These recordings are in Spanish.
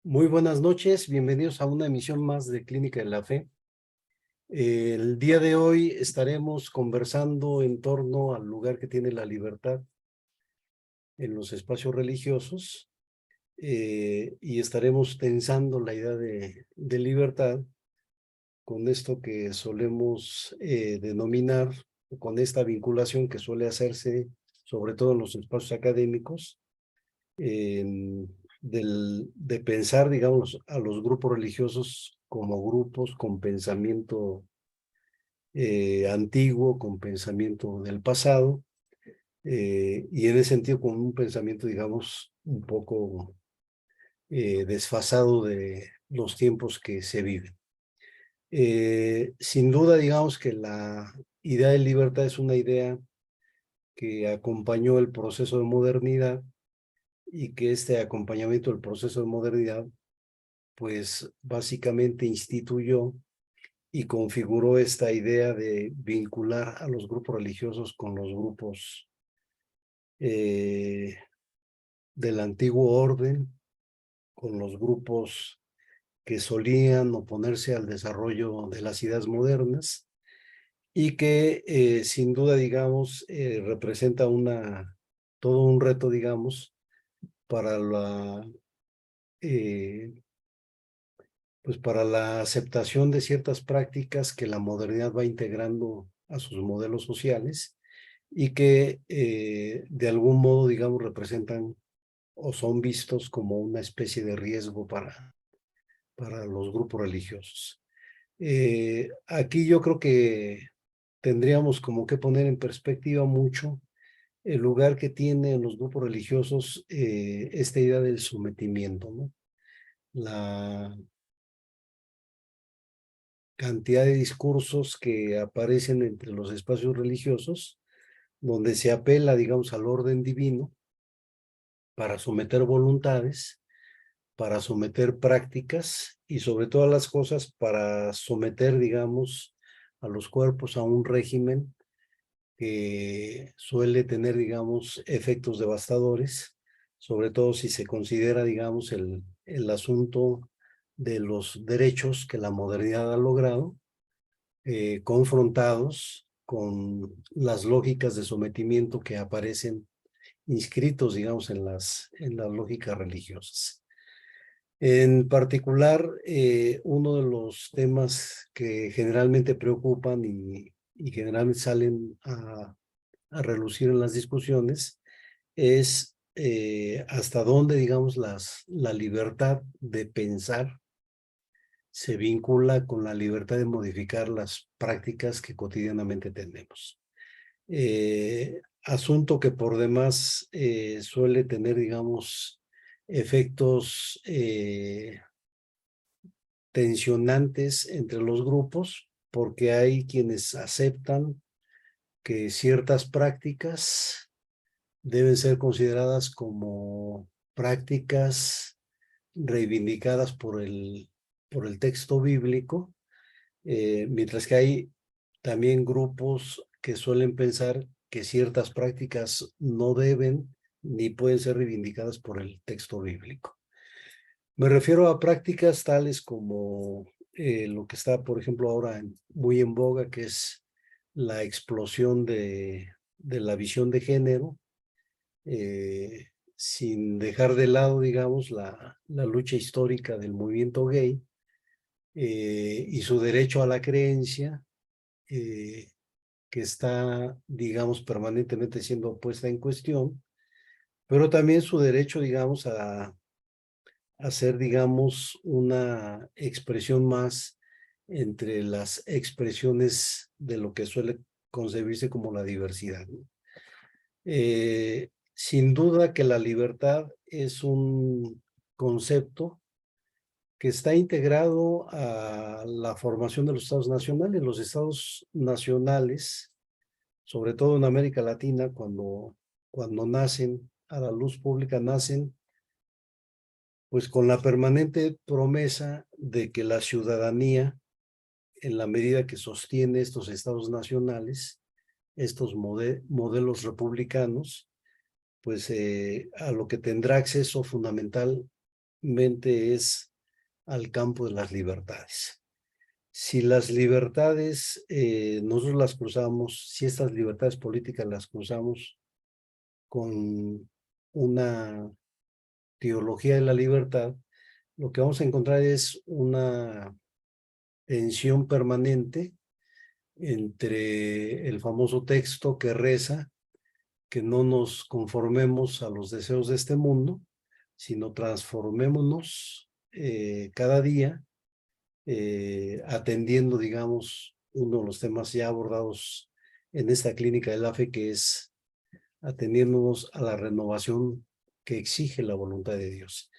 Muy buenas noches, bienvenidos a una emisión más de Clínica de la Fe. El día de hoy estaremos conversando en torno al lugar que tiene la libertad en los espacios religiosos y estaremos tensando la idea de libertad con esto que solemos denominar, con esta vinculación que suele hacerse sobre todo en los espacios académicos, de pensar, digamos, a los grupos religiosos como grupos con pensamiento antiguo, con pensamiento del pasado, y en ese sentido con un pensamiento, digamos, un poco desfasado de los tiempos que se viven. Sin duda, digamos que la idea de libertad es una idea que acompañó el proceso de modernidad y que este acompañamiento del proceso de modernidad pues básicamente instituyó y configuró esta idea de vincular a los grupos religiosos con los grupos eh, del antiguo orden, con los grupos que solían oponerse al desarrollo de las ideas modernas y que sin duda, digamos, representa todo un reto, digamos, para eh, pues para la aceptación de ciertas prácticas que la modernidad va integrando a sus modelos sociales y que de algún modo, digamos, representan o son vistos como una especie de riesgo para los grupos religiosos. Aquí yo creo que tendríamos como que poner en perspectiva mucho el lugar que tienen los grupos religiosos esta idea del sometimiento, ¿no? La cantidad de discursos que aparecen entre los espacios religiosos, donde se apela, digamos, al orden divino para someter voluntades, para someter prácticas y sobre todas las cosas para someter, digamos, a los cuerpos a un régimen que suele tener, digamos, efectos devastadores, sobre todo si se considera, digamos, el asunto de los derechos que la modernidad ha logrado confrontados con las lógicas de sometimiento que aparecen inscritos, digamos, en las lógicas religiosas. En particular, uno de los temas que generalmente preocupan y generalmente salen a relucir en las discusiones es hasta dónde, digamos, la libertad de pensar se vincula con la libertad de modificar las prácticas que cotidianamente tenemos. Asunto que por demás suele tener, digamos, efectos tensionantes entre los grupos, porque hay quienes aceptan que ciertas prácticas deben ser consideradas como prácticas reivindicadas por el texto bíblico, mientras que hay también grupos que suelen pensar que ciertas prácticas no deben ni pueden ser reivindicadas por el texto bíblico. Me refiero a prácticas tales como lo que está, por ejemplo, ahora muy en boga, que es la explosión de la visión de género, sin dejar de lado, digamos, la lucha histórica del movimiento gay y su derecho a la creencia, eh, que está, digamos, permanentemente siendo puesta en cuestión, pero también su derecho, digamos, a hacer, digamos, una expresión más entre las expresiones de lo que suele concebirse como la diversidad, ¿no? Sin duda que la libertad es un concepto que está integrado a la formación de los estados nacionales. Los estados nacionales, sobre todo en América Latina, cuando nacen a la luz pública, nacen pues con la permanente promesa de que la ciudadanía, en la medida que sostiene estos estados nacionales, estos modelos republicanos, pues a lo que tendrá acceso fundamental es al campo de las libertades. Si las libertades nosotros las cruzamos, si estas libertades políticas las cruzamos con una teología de la libertad, lo que vamos a encontrar es una tensión permanente entre el famoso texto que reza que no nos conformemos a los deseos de este mundo, sino transformémonos cada día, atendiendo, digamos, uno de los temas ya abordados en esta clínica de la fe, que es atendiéndonos a la renovación que exige la voluntad de Dios.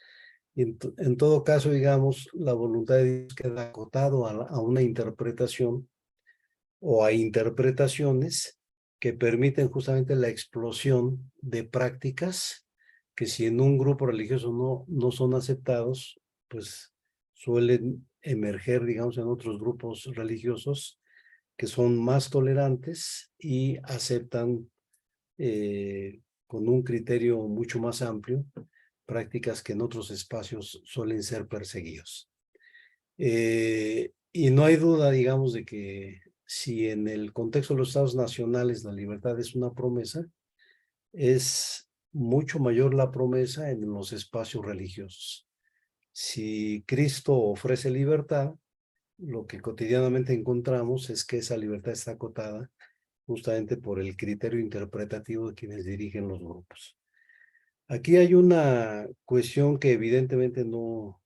Y en todo caso, digamos, la voluntad de Dios queda acotado a una interpretación o a interpretaciones que permiten justamente la explosión de prácticas que si en un grupo religioso no son aceptados, pues suelen emerger, digamos, en otros grupos religiosos que son más tolerantes y aceptan con un criterio mucho más amplio prácticas que en otros espacios suelen ser perseguidos. Y no hay duda, digamos, de que si en el contexto de los estados nacionales la libertad es una promesa, es mucho mayor la promesa en los espacios religiosos. Si Cristo ofrece libertad, lo que cotidianamente encontramos es que esa libertad está acotada justamente por el criterio interpretativo de quienes dirigen los grupos. Aquí hay una cuestión que evidentemente no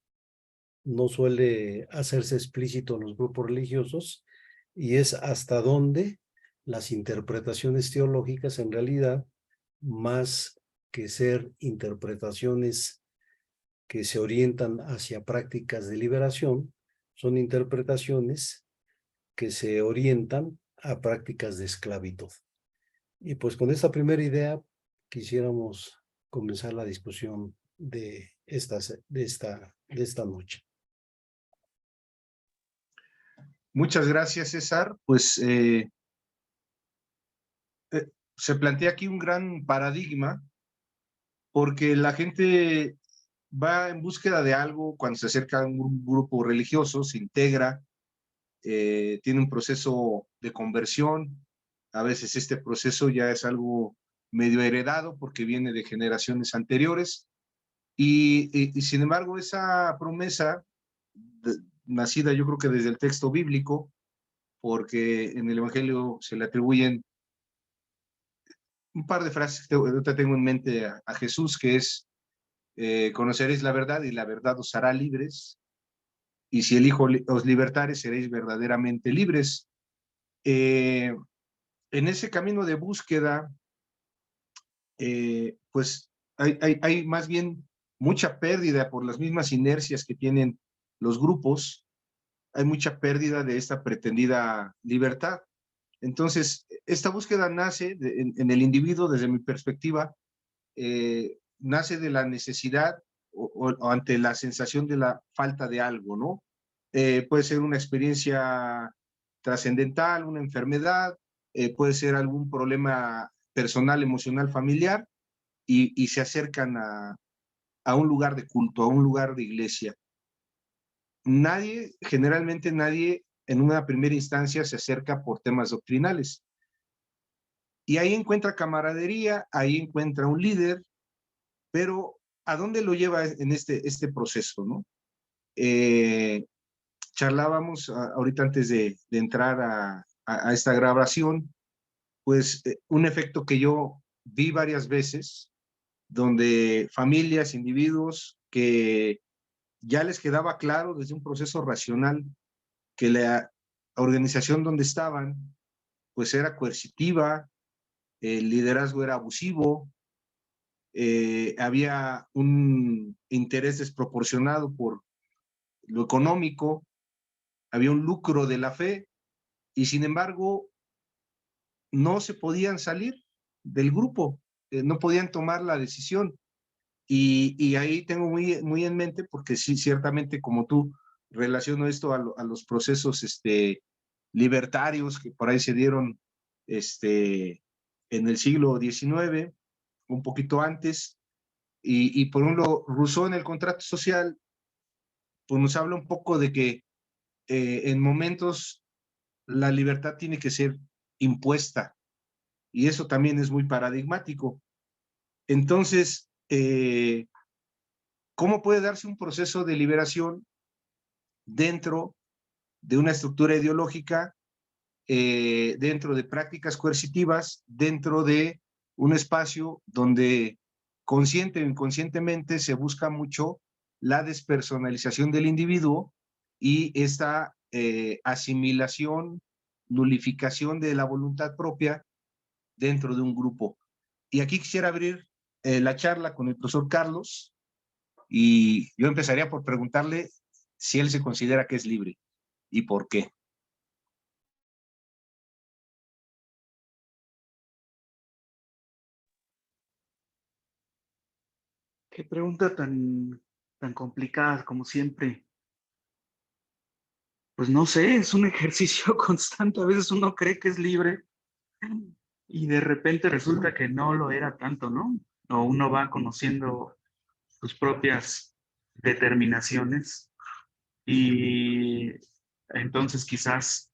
suele hacerse explícito en los grupos religiosos, y es hasta dónde las interpretaciones teológicas en realidad, más que ser interpretaciones que se orientan hacia prácticas de liberación, son interpretaciones que se orientan a prácticas de esclavitud. Y pues con esta primera idea quisiéramos comenzar la discusión de esta noche. Muchas gracias, César. Pues se plantea aquí un gran paradigma porque la gente va en búsqueda de algo cuando se acerca a un grupo religioso, se integra, tiene un proceso de conversión. A veces este proceso ya es algo medio heredado porque viene de generaciones anteriores y sin embargo esa promesa nacida yo creo que desde el texto bíblico, porque en el Evangelio se le atribuyen un par de frases que ahorita tengo en mente a Jesús, que es, conoceréis la verdad y la verdad os hará libres, y si el Hijo os libertare seréis verdaderamente libres. En ese camino de búsqueda, pues hay más bien mucha pérdida por las mismas inercias que tienen los grupos, hay mucha pérdida de esta pretendida libertad. Entonces, esta búsqueda nace en el individuo, desde mi perspectiva, nace de la necesidad o ante la sensación de la falta de algo, ¿no? Puede ser una experiencia trascendental, una enfermedad, puede ser algún problema personal, emocional, familiar, y se acercan a un lugar de culto, a un lugar de iglesia. Generalmente nadie en una primera instancia se acerca por temas doctrinales. Y ahí encuentra camaradería, ahí encuentra un líder, pero ¿a dónde lo lleva en este proceso, no? Charlábamos ahorita antes de entrar a esta grabación, pues un efecto que yo vi varias veces, donde familias, individuos que ya les quedaba claro desde un proceso racional que la organización donde estaban, pues era coercitiva, el liderazgo era abusivo, había un interés desproporcionado por lo económico, había un lucro de la fe, y sin embargo no se podían salir del grupo, no podían tomar la decisión. Y ahí tengo muy en mente, porque sí, ciertamente como tú, relaciono esto a los procesos libertarios que por ahí se dieron en el siglo XIX, un poquito antes, Y por un lado, Rousseau en el contrato social, pues nos habla un poco de que en momentos la libertad tiene que ser impuesta, y eso también es muy paradigmático. Entonces, ¿cómo puede darse un proceso de liberación dentro de una estructura ideológica, dentro de prácticas coercitivas, dentro de un espacio donde consciente o inconscientemente se busca mucho la despersonalización del individuo y esta asimilación, nulificación de la voluntad propia dentro de un grupo? Y aquí quisiera abrir la charla con el profesor Carlos, y yo empezaría por preguntarle si él se considera que es libre y por qué. Qué pregunta tan complicada, como siempre. Pues no sé, es un ejercicio constante. A veces uno cree que es libre y de repente resulta que no lo era tanto, ¿no? O uno va conociendo sus propias determinaciones y entonces quizás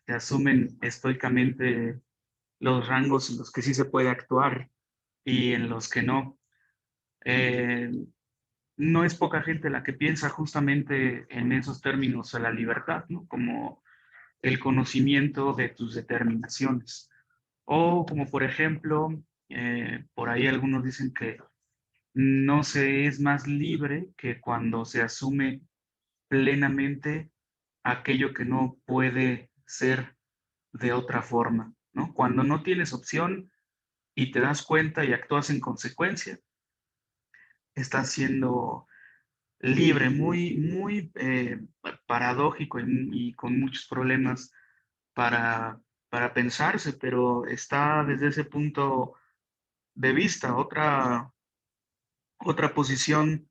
se asumen estoicamente los rangos en los que sí se puede actuar y en los que no. Eh, no es poca gente la que piensa justamente en esos términos de la libertad, ¿no? Como el conocimiento de tus determinaciones. O como por ejemplo, por ahí algunos dicen que no se es más libre que cuando se asume plenamente aquello que no puede ser de otra forma, ¿no? Cuando no tienes opción y te das cuenta y actúas en consecuencia, estás siendo libre, muy paradójico y con muchos problemas para, para pensarse, pero está desde ese punto de vista. Otra posición,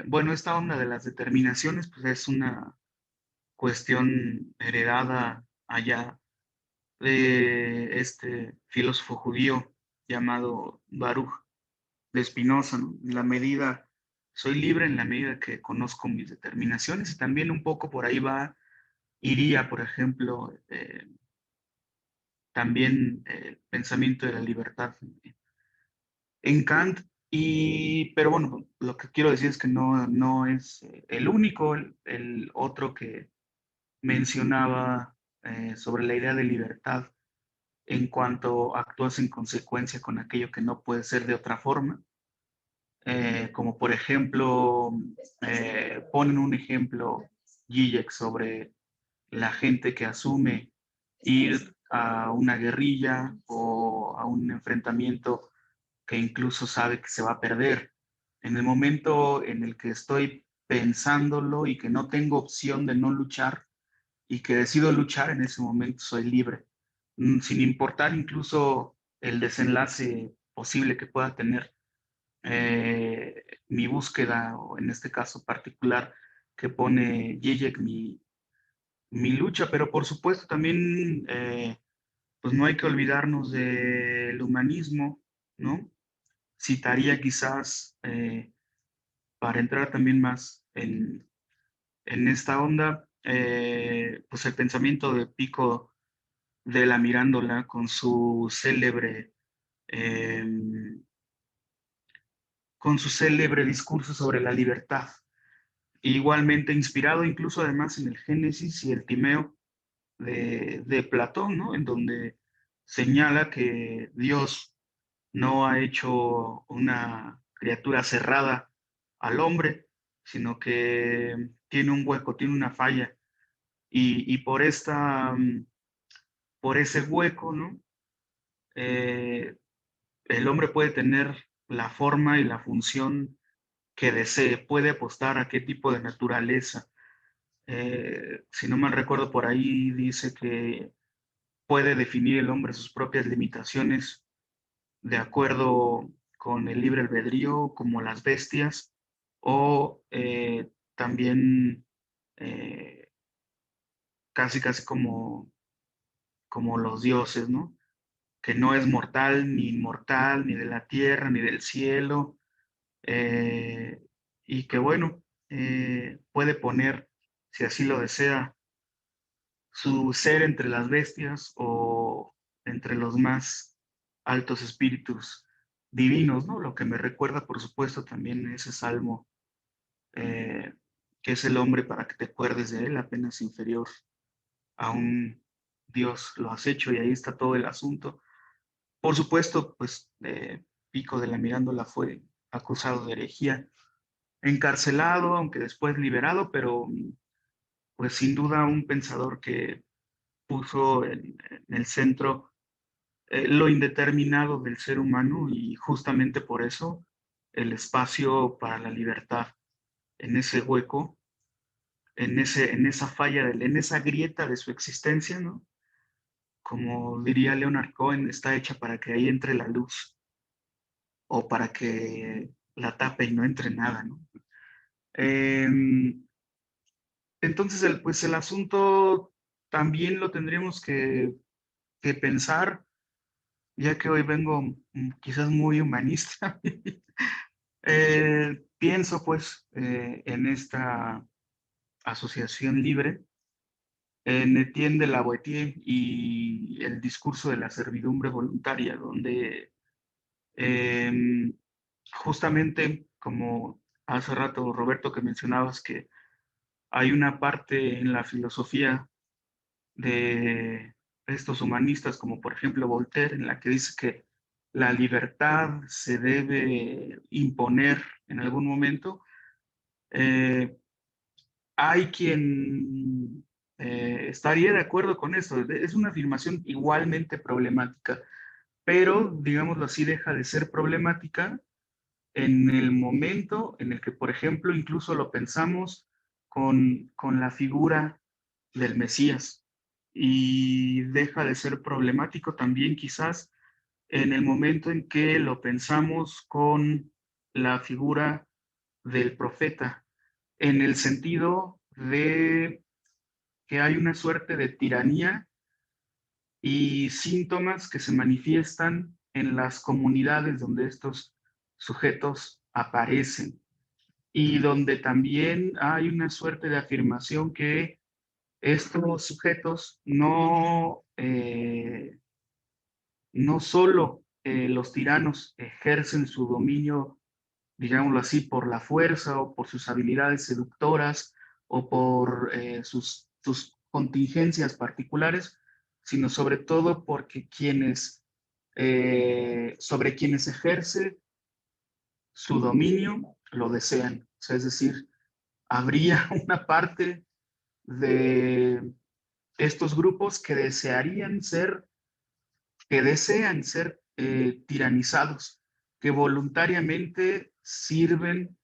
bueno, esta onda de las determinaciones, pues es una cuestión heredada allá de este filósofo judío llamado Baruch de Spinoza, ¿no? En la medida, soy libre en la medida que conozco mis determinaciones y también un poco por ahí iría, por ejemplo, también el pensamiento de la libertad en Kant. Pero bueno, lo que quiero decir es que no es el único, el otro que mencionaba sobre la idea de libertad en cuanto actúas en consecuencia con aquello que no puede ser de otra forma. Como por ejemplo, ponen un ejemplo Zizek sobre la gente que asume ir a una guerrilla o a un enfrentamiento que incluso sabe que se va a perder. En el momento en el que estoy pensándolo y que no tengo opción de no luchar y que decido luchar, en ese momento soy libre, sin importar incluso el desenlace posible que pueda tener mi búsqueda, o en este caso particular que pone Zizek, mi lucha, pero por supuesto también pues no hay que olvidarnos del humanismo, ¿no? Citaría quizás, para entrar también más en esta onda, pues el pensamiento de Pico de la Mirándola eh, con su célebre discurso sobre la libertad, igualmente inspirado incluso además en el Génesis y el Timeo de Platón, ¿no? En donde señala que Dios no ha hecho una criatura cerrada al hombre, sino que tiene un hueco, tiene una falla, y por ese hueco, ¿no? Eh, el hombre puede tener la forma y la función que desee, puede apostar a qué tipo de naturaleza. Si no mal recuerdo, por ahí dice que puede definir el hombre sus propias limitaciones de acuerdo con el libre albedrío, como las bestias, o también eh, casi como los dioses, ¿no? Que no es mortal, ni inmortal, ni de la tierra, ni del cielo, y que bueno, puede poner, si así lo desea, su ser entre las bestias o entre los más altos espíritus divinos, ¿no? Lo que me recuerda, por supuesto, también ese salmo, eh, que es el hombre para que te acuerdes de él, apenas inferior a un Dios lo has hecho, y ahí está todo el asunto. Por supuesto, pues Pico de la Mirándola fue acusado de herejía, encarcelado, aunque después liberado, pero pues sin duda un pensador que puso en el centro lo indeterminado del ser humano, y justamente por eso el espacio para la libertad en ese hueco, en esa falla, en esa grieta de su existencia, ¿no? Como diría Leonard Cohen, está hecha para que ahí entre la luz o para que la tape y no entre nada, ¿no? Entonces, pues el asunto también lo tendríamos que pensar, ya que hoy vengo quizás muy humanista. Pienso pues en esta asociación libre, en Etienne de la Boétie y el discurso de la servidumbre voluntaria, donde eh, justamente como hace rato, Roberto, que mencionabas que hay una parte en la filosofía de estos humanistas, como por ejemplo Voltaire, en la que dice que la libertad se debe imponer en algún momento. Eh, Hay quien estaría de acuerdo con esto. Es una afirmación igualmente problemática, pero digámoslo así, deja de ser problemática en el momento en el que, por ejemplo, incluso lo pensamos con la figura del Mesías, y deja de ser problemático también quizás en el momento en que lo pensamos con la figura del profeta, en el sentido de que hay una suerte de tiranía y síntomas que se manifiestan en las comunidades donde estos sujetos aparecen, y donde también hay una suerte de afirmación que estos sujetos no solo los tiranos ejercen su dominio, digámoslo así, por la fuerza o por sus habilidades seductoras o por sus contingencias particulares, sino sobre todo porque sobre quienes ejerce su dominio lo desean. O sea, es decir, habría una parte de estos grupos que desean ser tiranizados, que voluntariamente sirven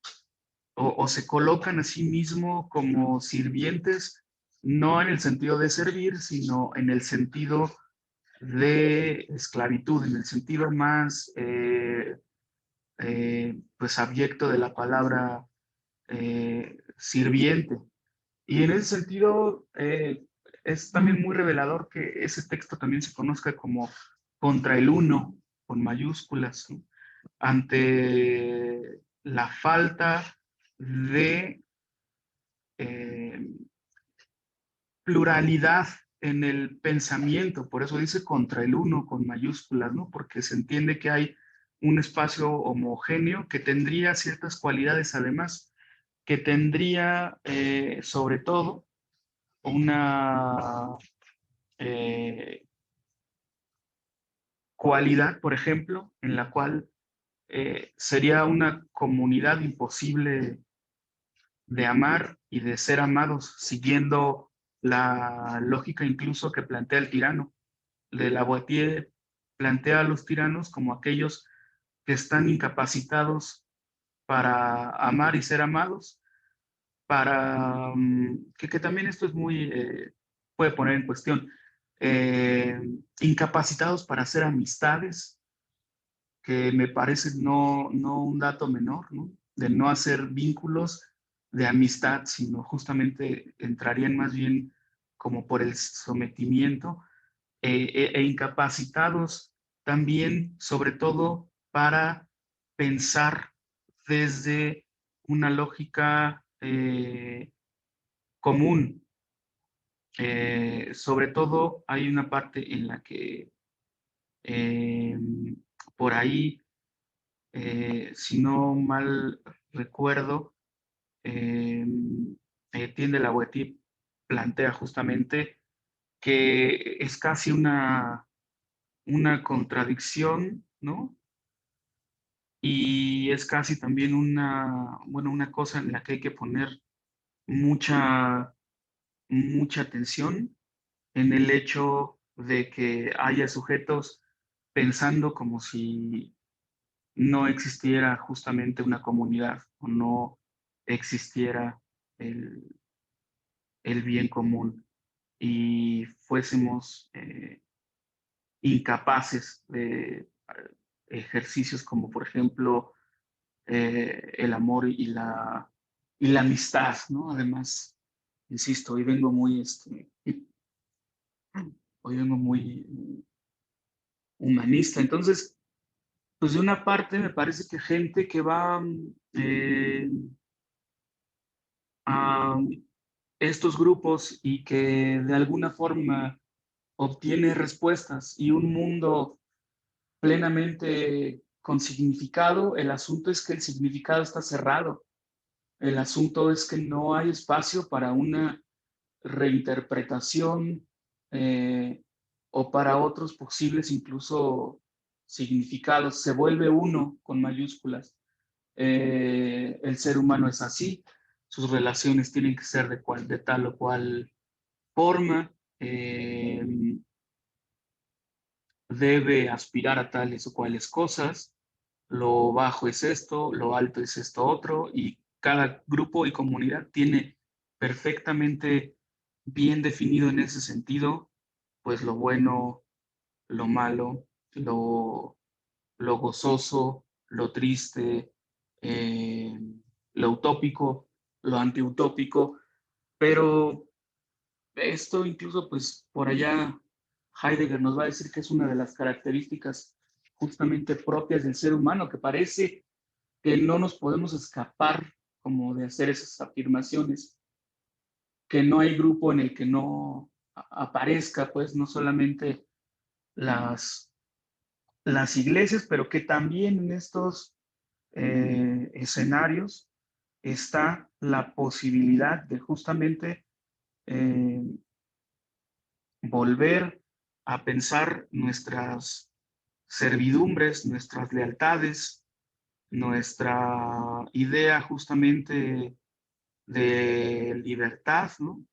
o se colocan a sí mismos como sirvientes, no en el sentido de servir, sino en el sentido de esclavitud, en el sentido más pues abyecto de la palabra sirviente. Y en ese sentido, es también muy revelador que ese texto también se conozca como contra el uno, con mayúsculas, ¿no? Ante la falta de eh, pluralidad en el pensamiento. Por eso dice contra el uno con mayúsculas, ¿no? Porque se entiende que hay un espacio homogéneo que tendría ciertas cualidades, además, que tendría sobre todo una cualidad, por ejemplo, en la cual sería una comunidad imposible de amar y de ser amados, siguiendo la lógica incluso que plantea el tirano. De Lavoisier plantea a los tiranos como aquellos que están incapacitados para amar y ser amados, que también esto es muy, puede poner en cuestión, eh, incapacitados para hacer amistades, que me parece no un dato menor, ¿no? De no hacer vínculos de amistad, sino justamente entrarían más bien como por el sometimiento, e incapacitados también, sobre todo, para pensar desde una lógica común. Sobre todo hay una parte en la que por ahí, si no mal recuerdo, Etienne de la Boétie plantea justamente que es casi una contradicción, ¿no? Y es casi también una cosa en la que hay que poner mucha atención en el hecho de que haya sujetos pensando como si no existiera justamente una comunidad o no existiera el, el bien común y fuésemos incapaces de ejercicios como por ejemplo el amor y la amistad, ¿no? Además, insisto, hoy vengo muy humanista, entonces, pues de una parte me parece que gente que va a estos grupos y que de alguna forma obtiene respuestas y un mundo plenamente con significado, el asunto es que el significado está cerrado. El asunto es que no hay espacio para una reinterpretación o para otros posibles incluso significados. Se vuelve uno con mayúsculas. El ser humano es así. Sus relaciones tienen que ser de tal o cual forma. Debe aspirar a tales o cuales cosas. Lo bajo es esto, lo alto es esto otro, y cada grupo y comunidad tiene perfectamente bien definido en ese sentido, pues lo bueno, lo malo, lo gozoso, lo triste, eh, lo utópico, lo antiutópico, pero esto incluso pues por allá Heidegger nos va a decir que es una de las características justamente propias del ser humano, que parece que no nos podemos escapar como de hacer esas afirmaciones, que no hay grupo en el que no aparezca, pues no solamente las, las iglesias, pero que también en estos escenarios está la posibilidad de justamente eh, volver a pensar nuestras servidumbres, nuestras lealtades, nuestra idea justamente de libertad, ¿no?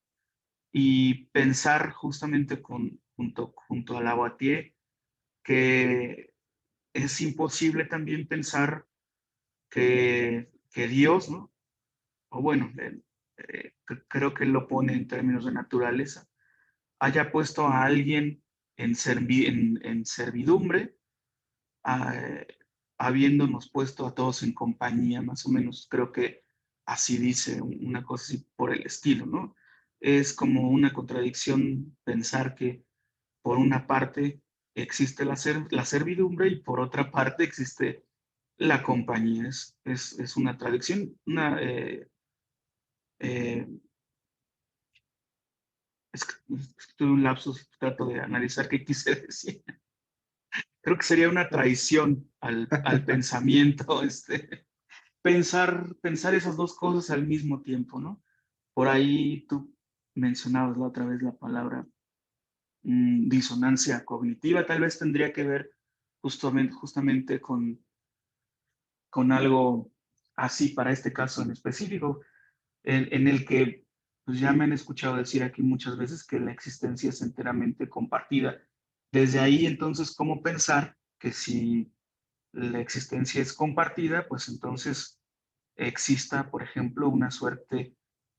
Y pensar justamente junto a Lavoisier que es imposible también pensar que Dios, ¿no? O bueno, creo que él lo pone en términos de naturaleza, haya puesto a alguien en servidumbre, ah, habiéndonos puesto a todos en compañía, más o menos. Creo que así dice una cosa así por el estilo, ¿no? Es como una contradicción pensar que por una parte existe la servidumbre y por otra parte existe la compañía. Es una tradición, eh, es que tuve un lapsus, trato de analizar qué quise decir. Creo que sería una traición al pensamiento, pensar esas dos cosas al mismo tiempo, ¿no? Por ahí tú mencionabas la otra vez la palabra disonancia cognitiva, tal vez tendría que ver justamente con algo así para este caso en específico, en el que pues ya me han escuchado decir aquí muchas veces que la existencia es enteramente compartida. Desde ahí, entonces, ¿cómo pensar que si la existencia es compartida, pues entonces exista, por ejemplo, una suerte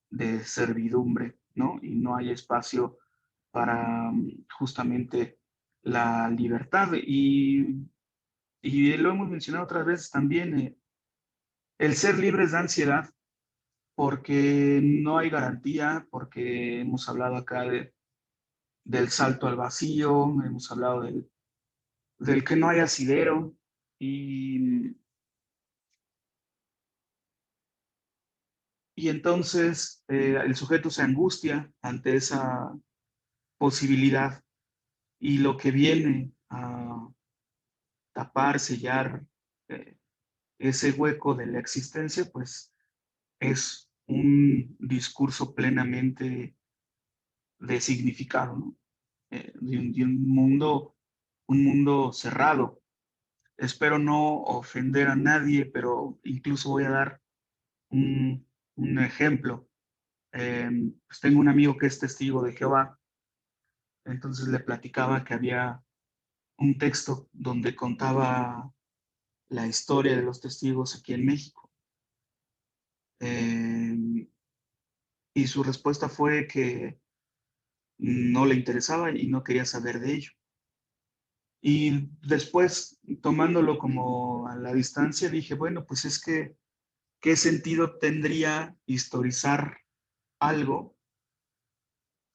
de servidumbre, ¿no? Y no hay espacio para justamente la libertad. Y lo hemos mencionado otras veces también, el ser libres da ansiedad porque no hay garantía, porque hemos hablado acá del salto al vacío, hemos hablado del que no hay asidero, y Y entonces el sujeto se angustia ante esa posibilidad y lo que viene a tapar, sellar ese hueco de la existencia, pues es un discurso plenamente de significado, ¿no? De un mundo cerrado. Espero no ofender a nadie, pero incluso voy a dar un ejemplo. Pues tengo un amigo que es testigo de Jehová, entonces le platicaba que había un texto donde contaba la historia de los testigos aquí en México. Y su respuesta fue que no le interesaba y no quería saber de ello. Y después, tomándolo como a la distancia, dije, bueno, pues es que, ¿qué sentido tendría historizar algo?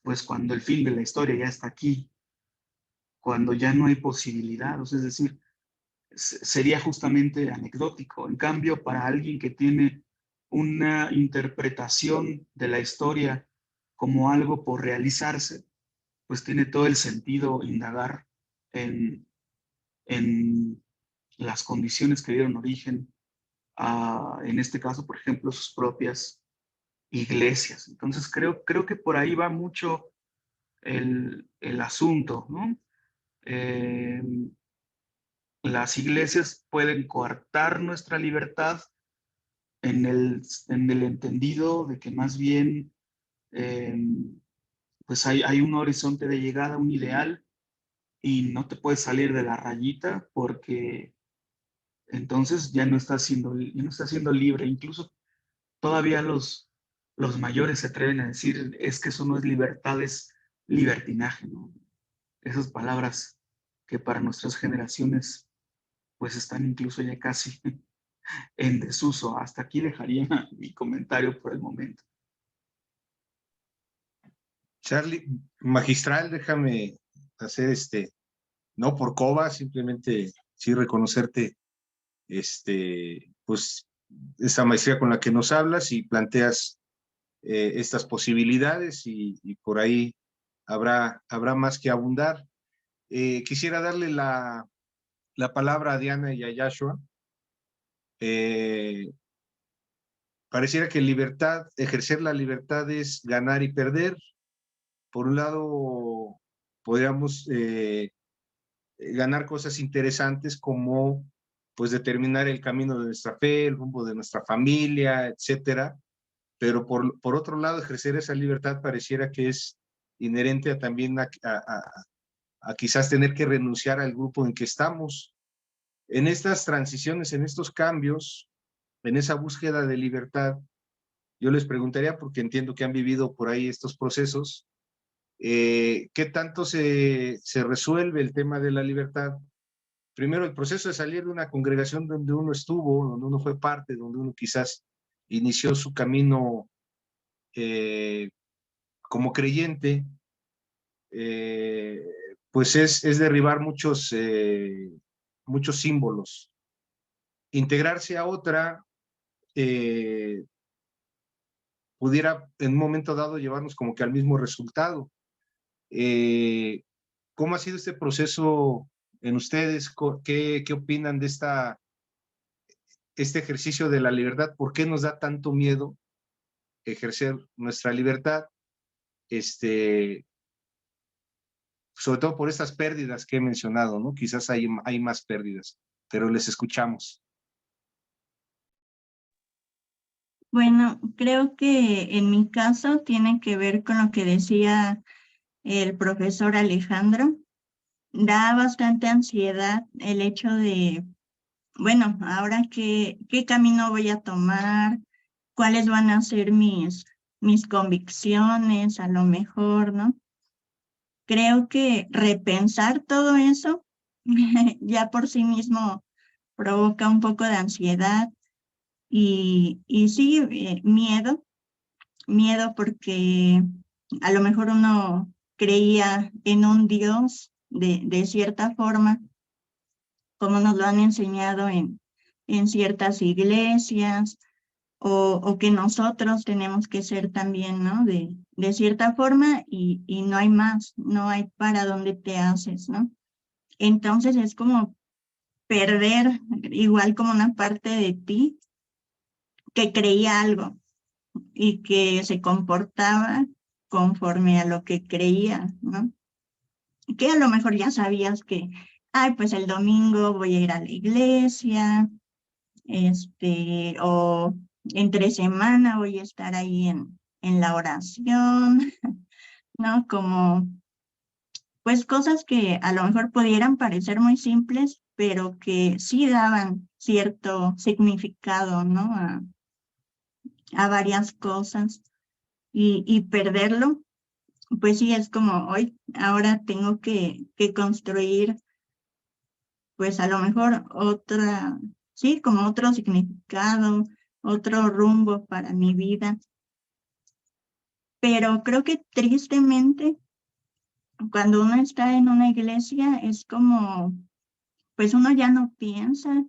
Pues cuando el fin de la historia ya está aquí, cuando ya no hay posibilidad, o sea, es decir, sería justamente anecdótico. En cambio, para alguien que tiene una interpretación de la historia como algo por realizarse, pues tiene todo el sentido indagar en las condiciones que dieron origen a, en este caso, por ejemplo, sus propias iglesias. Entonces, creo que por ahí va mucho el asunto, ¿no? Eh, las iglesias pueden coartar nuestra libertad en el entendido de que más bien eh, pues hay un horizonte de llegada, un ideal, y no te puedes salir de la rayita porque entonces ya no estás siendo libre. Incluso todavía los mayores se atreven a decir, es que eso no es libertad, es libertinaje, ¿no? Esas palabras que para nuestras generaciones pues están incluso ya casi en desuso. Hasta aquí dejaría mi comentario por el momento. Charlie, magistral, déjame hacer no por coba, simplemente sí reconocerte, pues, esa maestría con la que nos hablas y planteas estas posibilidades y por ahí habrá más que abundar. Quisiera darle la palabra a Diana y a Yashua. Pareciera que ejercer la libertad es ganar y perder. Por un lado, podríamos ganar cosas interesantes como pues determinar el camino de nuestra fe, el rumbo de nuestra familia, etcétera. Pero por otro lado, ejercer esa libertad pareciera que es inherente también a quizás tener que renunciar al grupo en que estamos. En estas transiciones, en estos cambios, en esa búsqueda de libertad, yo les preguntaría, porque entiendo que han vivido por ahí estos procesos, ¿qué tanto se resuelve el tema de la libertad? Primero, el proceso de salir de una congregación donde uno estuvo, donde uno fue parte, donde uno quizás inició su camino como creyente, pues es derribar muchos símbolos. Integrarse a otra pudiera en un momento dado llevarnos como que al mismo resultado. ¿Cómo ha sido este proceso en ustedes? ¿Qué opinan de este ejercicio de la libertad? ¿Por qué nos da tanto miedo ejercer nuestra libertad? Sobre todo por estas pérdidas que he mencionado, ¿no? Quizás hay más pérdidas, pero les escuchamos. Bueno, creo que en mi caso tiene que ver con lo que decía el profesor Alejandro. Da bastante ansiedad el hecho de, bueno, ahora qué camino voy a tomar, cuáles van a ser mis convicciones, a lo mejor, ¿no? Creo que repensar todo eso ya por sí mismo provoca un poco de ansiedad y sí, miedo porque a lo mejor uno creía en un Dios de cierta forma, como nos lo han enseñado en ciertas iglesias, o que nosotros tenemos que ser también, ¿no? De cierta forma y no hay más, no hay para dónde te haces, ¿no? Entonces es como perder igual como una parte de ti que creía algo y que se comportaba conforme a lo que creía, ¿no? Que a lo mejor ya sabías que, ay, pues el domingo voy a ir a la iglesia, o entre semana voy a estar ahí en la oración, ¿no? Como, pues cosas que a lo mejor pudieran parecer muy simples, pero que sí daban cierto significado, ¿no? A varias cosas y perderlo, pues sí es como hoy, ahora tengo que construir, pues a lo mejor otra, sí, como otro significado, otro rumbo para mi vida. Pero creo que tristemente, cuando uno está en una iglesia, es como, pues uno ya no piensa,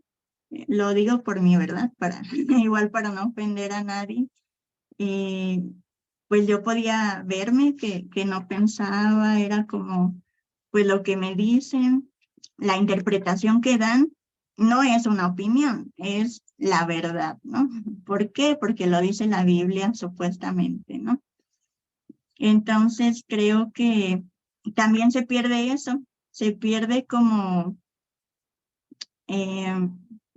lo digo por mí, ¿verdad? Igual para no ofender a nadie. Pues yo podía verme que no pensaba, era como, pues lo que me dicen, la interpretación que dan, no es una opinión, es la verdad, ¿no? ¿Por qué? Porque lo dice la Biblia supuestamente, ¿no? Entonces creo que también se pierde eso, se pierde como,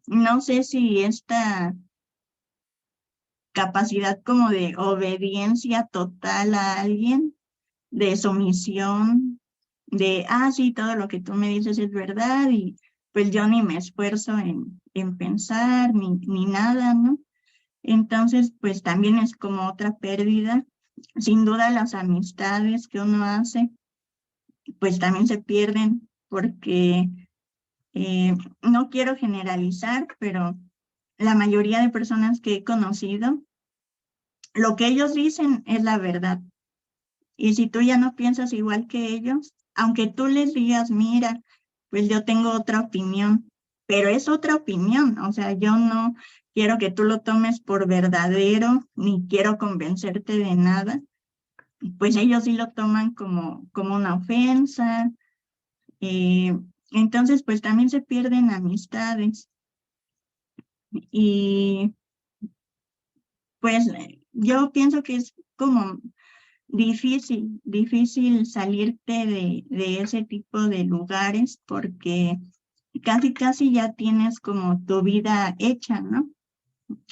no sé si esta capacidad como de obediencia total a alguien, de sumisión, de, sí, todo lo que tú me dices es verdad y pues yo ni me esfuerzo en pensar ni nada, ¿no? Entonces, pues también es como otra pérdida. Sin duda las amistades que uno hace, pues también se pierden porque no quiero generalizar, pero la mayoría de personas que he conocido, lo que ellos dicen es la verdad. Y si tú ya no piensas igual que ellos, aunque tú les digas, mira, pues yo tengo otra opinión, pero es otra opinión, o sea, yo no quiero que tú lo tomes por verdadero, ni quiero convencerte de nada, pues ellos sí lo toman como una ofensa, entonces pues también se pierden amistades y pues yo pienso que es como difícil salirte de ese tipo de lugares porque casi ya tienes como tu vida hecha, ¿no?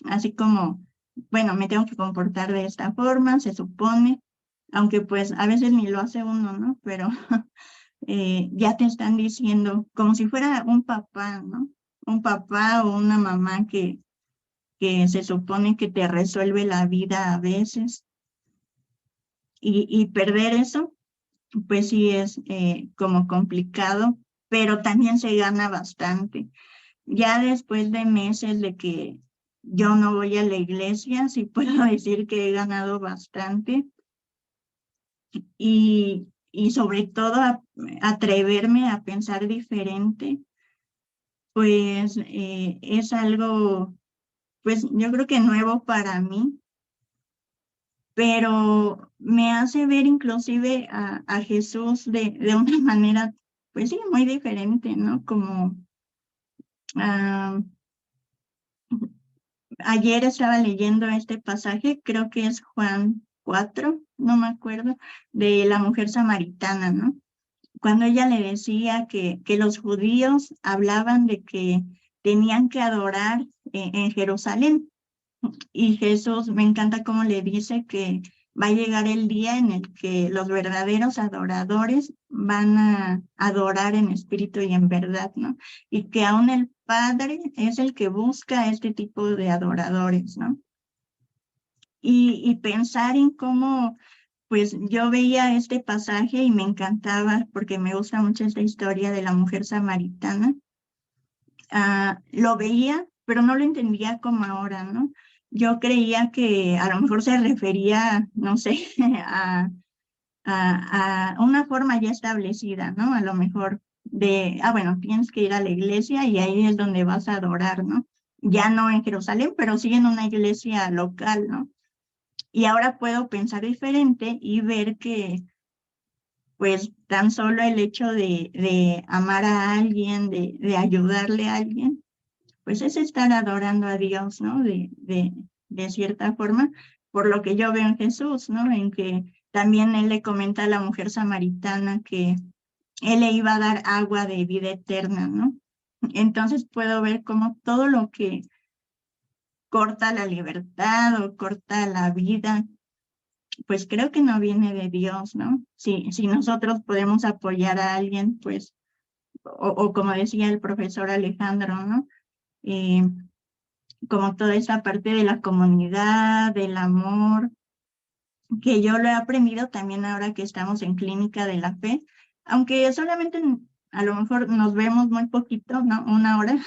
Así como, bueno, me tengo que comportar de esta forma, se supone, aunque pues a veces ni lo hace uno, ¿no? Pero ya te están diciendo, como si fuera un papá, ¿no? Un papá o una mamá que se supone que te resuelve la vida a veces. Y perder eso, pues sí es como complicado, pero también se gana bastante. Ya después de meses de que yo no voy a la iglesia, sí puedo decir que he ganado bastante y sobre todo atreverme a pensar diferente, pues es algo, pues yo creo que nuevo para mí, pero me hace ver inclusive a Jesús de una manera, pues sí, muy diferente, ¿no? Como ayer estaba leyendo este pasaje, creo que es Juan 4, no me acuerdo, de la mujer samaritana, ¿no? Cuando ella le decía que los judíos hablaban de que tenían que adorar en Jerusalén, y Jesús, me encanta cómo le dice que va a llegar el día en el que los verdaderos adoradores van a adorar en espíritu y en verdad, ¿no? Y que aún el Padre es el que busca este tipo de adoradores, ¿no? Y pensar en cómo, pues yo veía este pasaje y me encantaba porque me gusta mucho esta historia de la mujer samaritana. Lo veía, pero no lo entendía como ahora, ¿no? Yo creía que a lo mejor se refería, no sé, a una forma ya establecida, ¿no? A lo mejor bueno, tienes que ir a la iglesia y ahí es donde vas a adorar, ¿no? ya no en Jerusalén, pero sí en una iglesia local, ¿no? Y ahora puedo pensar diferente y ver que pues tan solo el hecho de amar a alguien, de ayudarle a alguien, pues es estar adorando a Dios, ¿no? De cierta forma, por lo que yo veo en Jesús, ¿no? En que también él le comenta a la mujer samaritana que él le iba a dar agua de vida eterna, ¿no? Entonces puedo ver cómo todo lo que corta la libertad o corta la vida, pues creo que no viene de Dios, ¿no? Si nosotros podemos apoyar a alguien, pues, o como decía el profesor Alejandro, ¿no? Eh, como toda esa parte de la comunidad, del amor, que yo lo he aprendido también ahora que estamos en Clínica de la Fe, aunque solamente a lo mejor nos vemos muy poquito, ¿no? Una hora,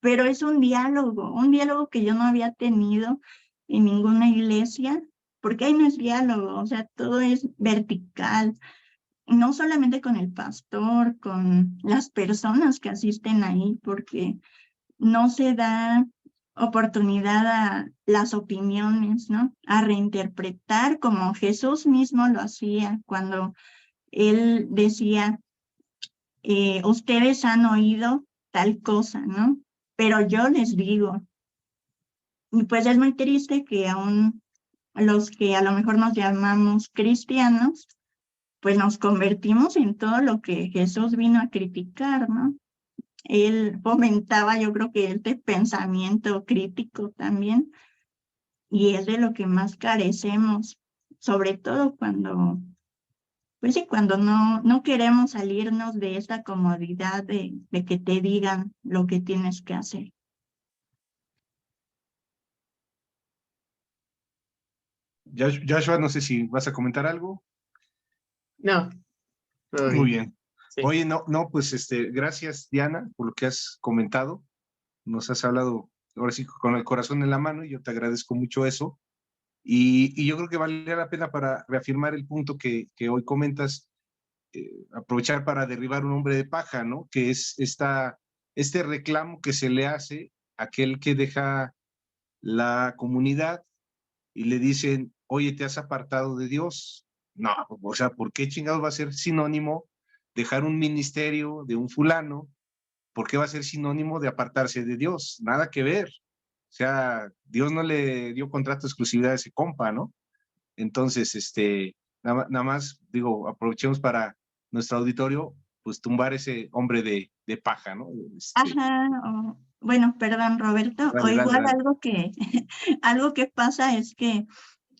pero es un diálogo que yo no había tenido en ninguna iglesia, porque ahí no es diálogo, o sea, todo es vertical, no solamente con el pastor, con las personas que asisten ahí, porque no se da oportunidad a las opiniones, ¿no? A reinterpretar como Jesús mismo lo hacía cuando él decía, ustedes han oído tal cosa, ¿no? Pero yo les digo, y pues es muy triste que aún los que a lo mejor nos llamamos cristianos, pues nos convertimos en todo lo que Jesús vino a criticar, ¿no? Él fomentaba, yo creo que este pensamiento crítico también, y es de lo que más carecemos, sobre todo cuando, pues sí, cuando no queremos salirnos de esta comodidad de que te digan lo que tienes que hacer. Joshua, no sé si vas a comentar algo. No, todo Muy bien. bien. Sí. Oye, no, pues gracias, Diana, por lo que has comentado. Nos has hablado ahora sí con el corazón en la mano y yo te agradezco mucho eso. Y yo creo que valdría la pena para reafirmar el punto que hoy comentas, aprovechar para derribar un hombre de paja, ¿no? Que es este reclamo que se le hace a aquel que deja la comunidad y le dicen, oye, te has apartado de Dios. No, o sea, ¿por qué chingados va a ser sinónimo dejar un ministerio de un fulano? ¿Por qué va a ser sinónimo de apartarse de Dios? Nada que ver. O sea, Dios no le dio contrato de exclusividad a ese compa, ¿no? Entonces, nada más, digo, aprovechemos para nuestro auditorio, pues tumbar ese hombre de paja, ¿no? Ajá, bueno, perdón, Roberto, o Dale, dale, igual dale. algo que pasa es que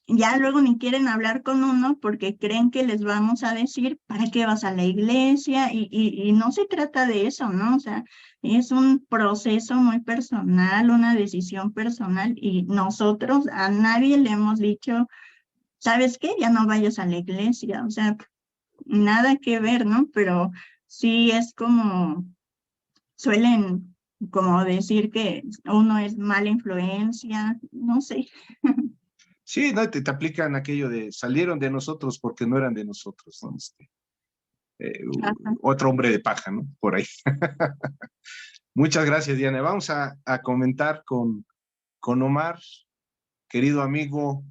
ya luego ni quieren hablar con uno porque creen que les vamos a decir para qué vas a la iglesia y no se trata de eso, ¿no? O sea, es un proceso muy personal, una decisión personal y nosotros a nadie le hemos dicho, ¿sabes qué? Ya no vayas a la iglesia, o sea, nada que ver, ¿no? Pero sí es como, suelen como decir que uno es mala influencia, no sé. Sí, no, te aplican aquello de salieron de nosotros porque no eran de nosotros, ¿no? Eh, Ajá. otro hombre de paja, ¿no? Por ahí. Muchas gracias, Diana. Vamos a comentar con Omar, querido amigo,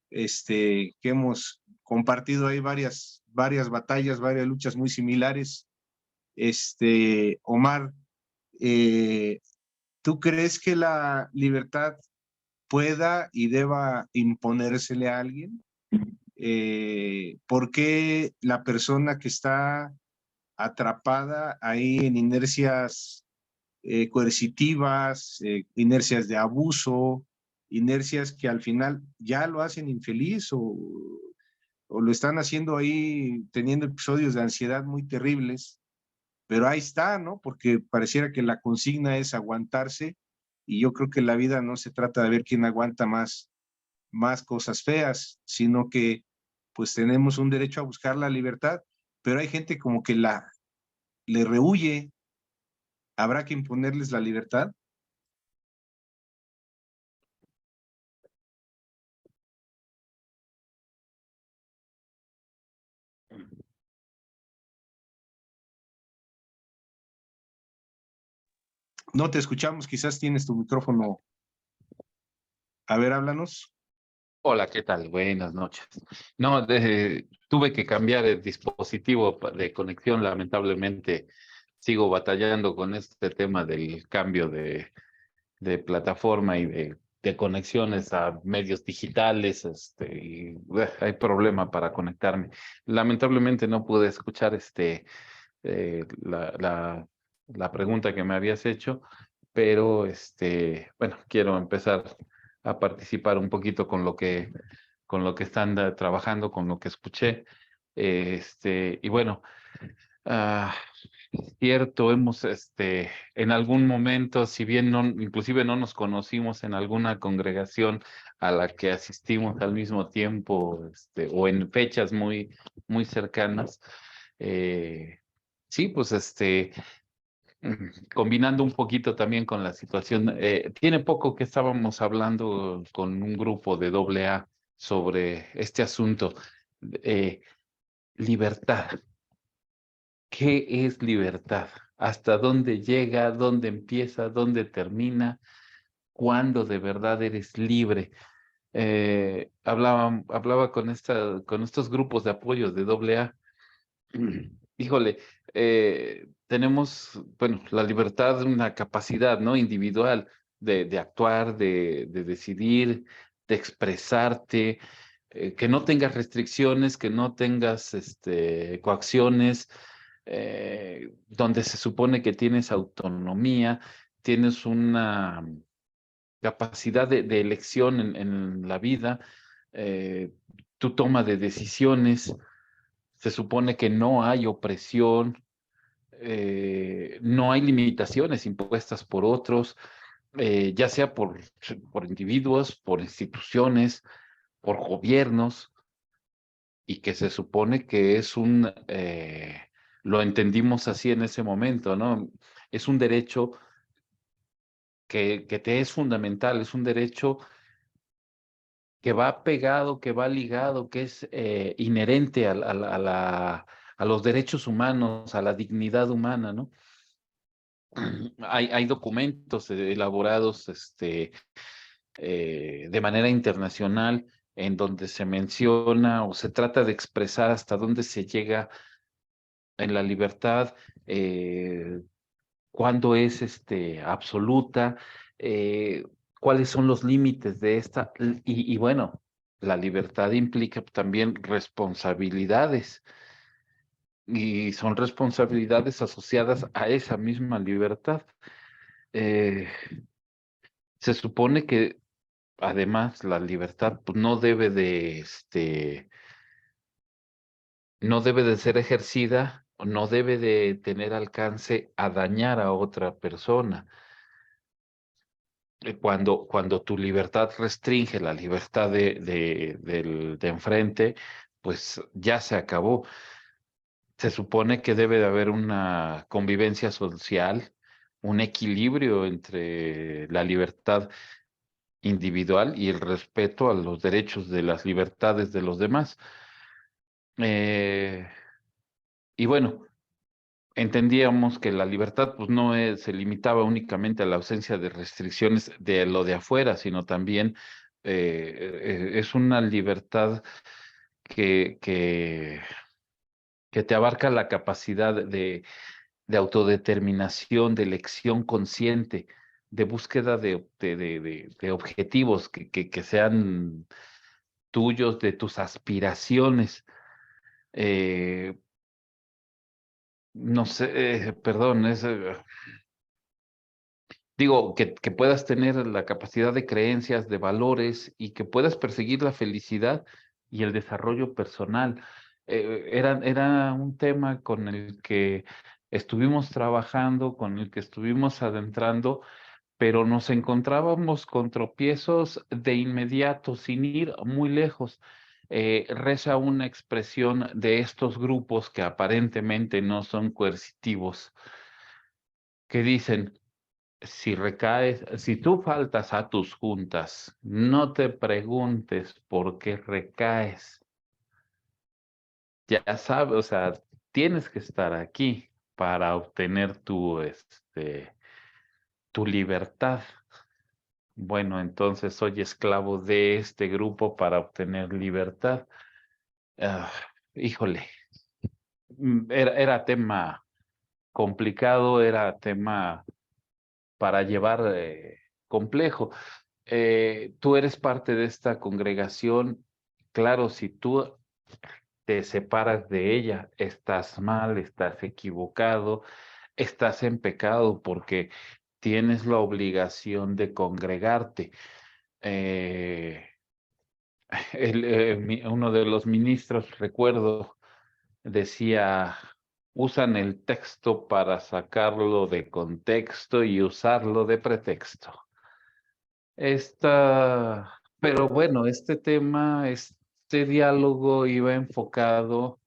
que hemos compartido ahí varias batallas, varias luchas muy similares. Omar, ¿tú crees que la libertad pueda y deba imponérsele a alguien? ¿Por qué la persona que está atrapada ahí en inercias coercitivas, inercias de abuso, inercias que al final ya lo hacen infeliz o lo están haciendo ahí teniendo episodios de ansiedad muy terribles, pero ahí está, ¿no? Porque pareciera que la consigna es aguantarse y yo creo que la vida no se trata de ver quién aguanta más cosas feas, sino que pues tenemos un derecho a buscar la libertad, pero hay gente como que le rehúye. ¿Habrá que imponerles la libertad? No te escuchamos, quizás tienes tu micrófono. A ver, háblanos. Hola, ¿qué tal? Buenas noches. No, tuve que cambiar el dispositivo de conexión. Lamentablemente, sigo batallando con este tema del cambio de plataforma y de conexiones a medios digitales. Hay problema para conectarme. Lamentablemente no pude escuchar la pregunta que me habías hecho, pero bueno, quiero empezar a participar un poquito con lo que están trabajando, con lo que escuché. Y bueno, ah, cierto, hemos, en algún momento, si bien no, inclusive no nos conocimos en alguna congregación a la que asistimos al mismo tiempo, o en fechas muy, muy cercanas, sí, pues, combinando un poquito también con la situación, tiene poco que estábamos hablando con un grupo de AA sobre este asunto. eh, Libertad. ¿Qué es libertad? ¿Hasta dónde llega? ¿Dónde empieza? ¿Dónde termina? ¿Cuándo de verdad eres libre? Hablaba con estos grupos de apoyo de AA. Híjole, tenemos, bueno, la libertad, una capacidad, ¿no? Individual de actuar, de decidir, de expresarte, que no tengas restricciones, que no tengas coacciones, donde se supone que tienes autonomía, tienes una capacidad de elección en la vida, eh, tu toma de decisiones, se supone que no hay opresión, no hay limitaciones impuestas por otros, ya sea por individuos, por instituciones, por gobiernos, y que se supone que es lo entendimos así en ese momento, ¿no? Es un derecho que te es fundamental, es un derecho que va pegado, que va ligado, que es inherente a los derechos humanos, a la dignidad humana, ¿no? Hay documentos elaborados de manera internacional en donde se menciona o se trata de expresar hasta dónde se llega en la libertad, cuándo es absoluta, cuáles son los límites de esta. Y bueno, la libertad implica también responsabilidades, y son responsabilidades asociadas a esa misma libertad. Eh, Se supone que además la libertad pues, no debe de ser ejercida, o no debe de tener alcance a dañar a otra persona. Cuando tu libertad restringe la libertad de enfrente, pues ya se acabó. Se supone que debe de haber una convivencia social, un equilibrio entre la libertad individual y el respeto a los derechos de las libertades de los demás. Eh, y bueno, entendíamos que la libertad pues no se limitaba únicamente a la ausencia de restricciones de lo de afuera, sino también es una libertad que, que, que te abarca la capacidad de autodeterminación, de elección consciente, de búsqueda de objetivos que sean tuyos, de tus aspiraciones. Eh, no sé, perdón, digo, que puedas tener la capacidad de creencias, de valores y que puedas perseguir la felicidad y el desarrollo personal. Era un tema con el que estuvimos trabajando, con el que estuvimos adentrando, pero nos encontrábamos con tropiezos de inmediato, sin ir muy lejos. Reza una expresión de estos grupos que aparentemente no son coercitivos, que dicen, si tú faltas a tus juntas, no te preguntes por qué recaes. Ya sabes, o sea, tienes que estar aquí para obtener tu libertad. Bueno, entonces soy esclavo de este grupo para obtener libertad. Híjole, era tema complicado, era tema para llevar complejo. Tú eres parte de esta congregación. Claro, si tú te separas de ella, estás mal, estás equivocado, estás en pecado porque tienes la obligación de congregarte. Uno de los ministros, recuerdo, decía, usan el texto para sacarlo de contexto y usarlo de pretexto. Pero bueno, este tema, este diálogo iba enfocado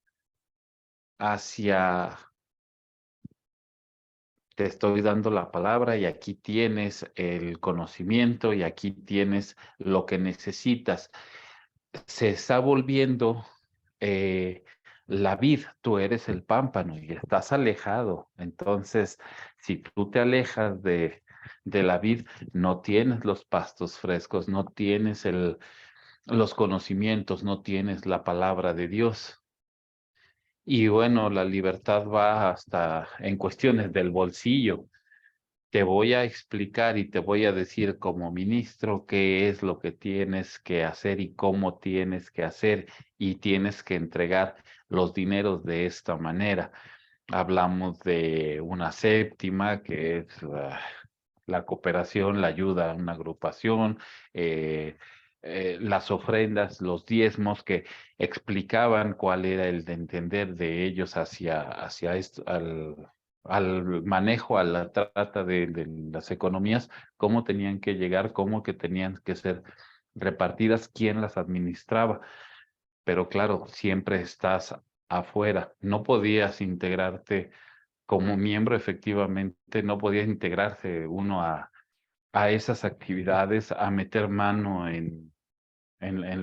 hacia, te estoy dando la palabra y aquí tienes el conocimiento y aquí tienes lo que necesitas. Se está volviendo la vid, tú eres el pámpano y estás alejado. Entonces, si tú te alejas de la vid, no tienes los pastos frescos, no tienes los conocimientos, no tienes la palabra de Dios. Y bueno, la libertad va hasta en cuestiones del bolsillo. Te voy a explicar y te voy a decir como ministro qué es lo que tienes que hacer y cómo tienes que hacer y tienes que entregar los dineros de esta manera. Hablamos de una séptima, que es la cooperación, la ayuda a una agrupación, las ofrendas, los diezmos que explicaban cuál era el de entender de ellos hacia esto, al manejo, a la trata de las economías, cómo tenían que llegar, cómo que tenían que ser repartidas, quién las administraba. Pero claro, siempre estás afuera, no podías integrarte como miembro, efectivamente, no podías integrarse uno a esas actividades, a meter mano en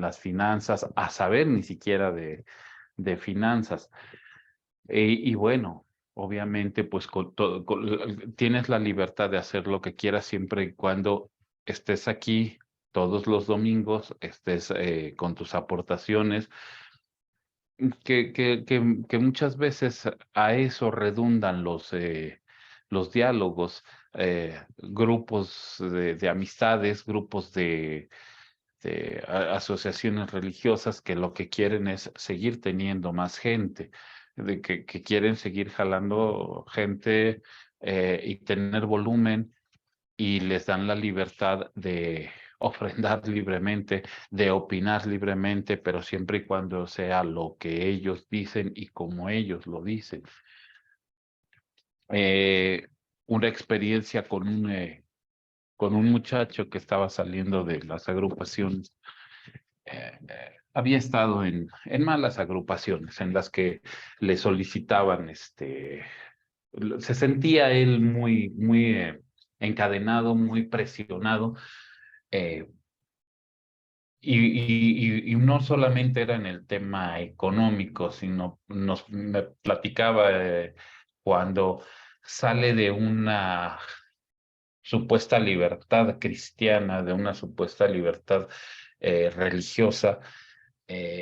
las finanzas, a saber ni siquiera de finanzas. Y bueno, obviamente, pues tienes la libertad de hacer lo que quieras siempre y cuando estés aquí todos los domingos, estés con tus aportaciones, que muchas veces a eso redundan los diálogos, grupos de amistades, grupos de asociaciones religiosas que lo que quieren es seguir teniendo más gente, de que quieren seguir jalando gente y tener volumen y les dan la libertad de ofrendar libremente, de opinar libremente, pero siempre y cuando sea lo que ellos dicen y como ellos lo dicen. Una experiencia con un muchacho que estaba saliendo de las agrupaciones. Había estado en malas agrupaciones en las que le solicitaban, se sentía él muy encadenado, muy presionado, y no solamente era en el tema económico, sino me platicaba cuando sale de una supuesta libertad cristiana, de una supuesta libertad religiosa,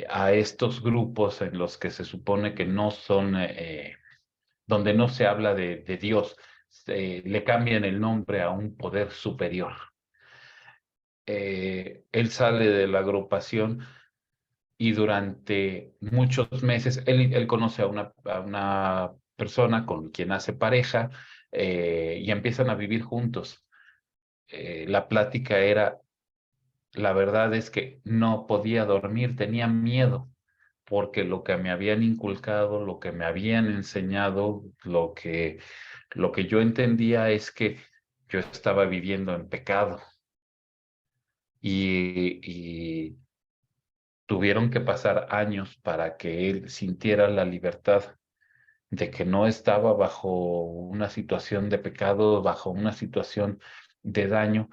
a estos grupos en los que se supone que no son, donde no se habla de Dios, le cambian el nombre a un poder superior. Él sale de la agrupación y durante muchos meses, él conoce a una persona con quien hace pareja y empiezan a vivir juntos. La plática era, la verdad es que no podía dormir, tenía miedo, porque lo que me habían inculcado, lo que me habían enseñado, lo que yo entendía es que yo estaba viviendo en pecado. Y tuvieron que pasar años para que él sintiera la libertad de que no estaba bajo una situación de pecado, bajo una situación de daño.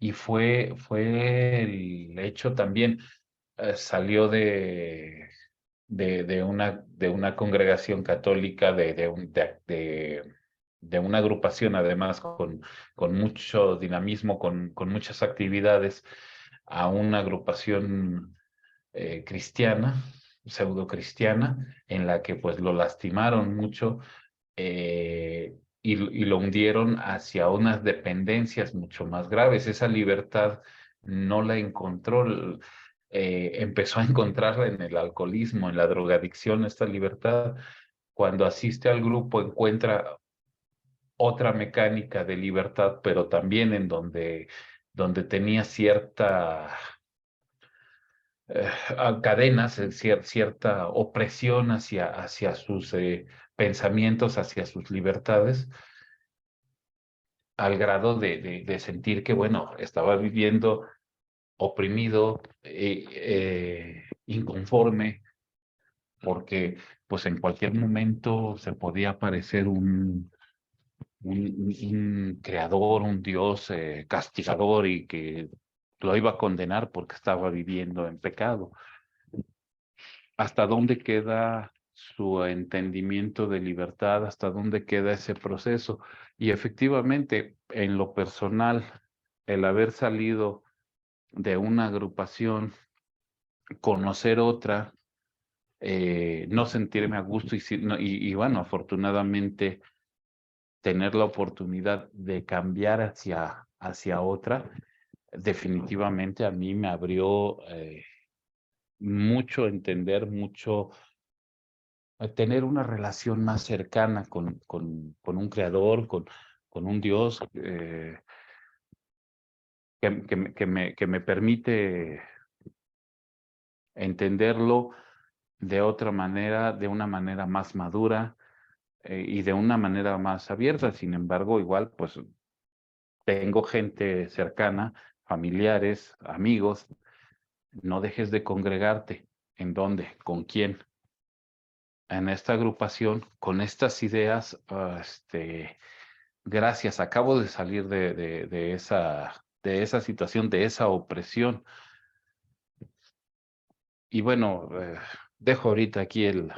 Y fue el hecho también, salió de una congregación católica, de una agrupación, además con mucho dinamismo, con muchas actividades, a una agrupación cristiana, pseudo cristiana, en la que pues lo lastimaron mucho y lo hundieron hacia unas dependencias mucho más graves. Esa libertad no la encontró, empezó a encontrarla en el alcoholismo, en la drogadicción. Esta libertad, cuando asiste al grupo, encuentra otra mecánica de libertad, pero también en donde tenía cierta cadenas, cierta opresión hacia sus pensamientos, hacia sus libertades, al grado de sentir que, bueno, estaba viviendo oprimido, inconforme, porque pues en cualquier momento se podía aparecer un creador, un Dios castigador y que lo iba a condenar porque estaba viviendo en pecado. ¿Hasta dónde queda su entendimiento de libertad? ¿Hasta dónde queda ese proceso? Y efectivamente, en lo personal, el haber salido de una agrupación, conocer otra, no sentirme a gusto y bueno, afortunadamente tener la oportunidad de cambiar hacia otra, definitivamente a mí me abrió mucho entender, mucho tener una relación más cercana con un creador, con un Dios que me permite entenderlo de otra manera, de una manera más madura y de una manera más abierta. Sin embargo, igual, pues tengo gente cercana, familiares, amigos. No dejes de congregarte. ¿En dónde? ¿Con quién? En esta agrupación, con estas ideas, gracias, acabo de salir de esa situación, de esa opresión. Y bueno, dejo ahorita aquí el